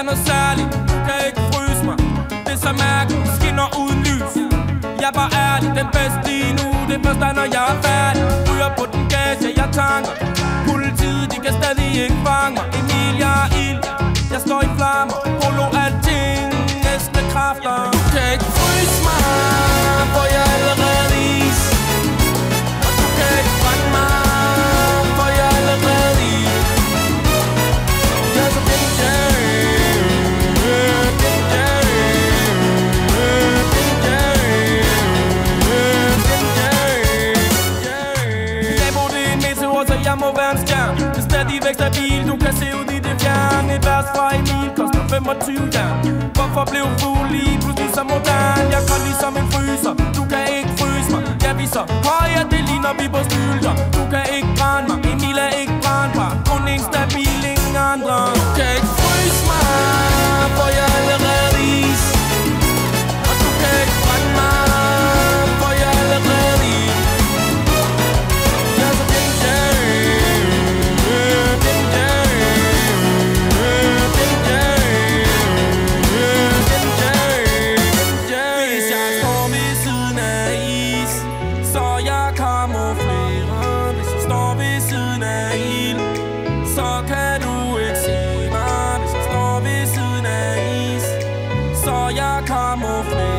noget særligt, du kan ikke fryse mig. Det er så mærkeligt, skinner uden lys. Jeg er bare ærlig, den bedste lige nu. Det er først når jeg er færdig. Ryger på den gas, jeg tanker. Politiet, de kan stadig ikke fange mig. Emil, jeg er ild, jeg står i flammer. Polo, alting, næste kræfter. Du kan ikke fryse mig, for jeg er allerede is. Og du kan ikke brænde mig, for jeg er allerede i. Jeg er så jeg må være en stjern. Det er stadigvæk stabil, du kan se ud i det fjern. Et vers fra Emil koster 25 jern. Hvorfor blev fuld lige pludselig så modern? Jeg kan ligesom en fryser, du kan ikke fryse mig. Jeg viser højere, det ligner vi på stylter. Du kan ikke brænde mig, Emil er ikke brændbar. Kun en stabil, ingen andre. Du kan ikke fryse mig, for jeg er allerede is. Og du kan ikke brænde mig, for jeg er allerede i. Så kan du ikke se mig, hvis jeg står ved siden af is. Så jeg kamuflerer.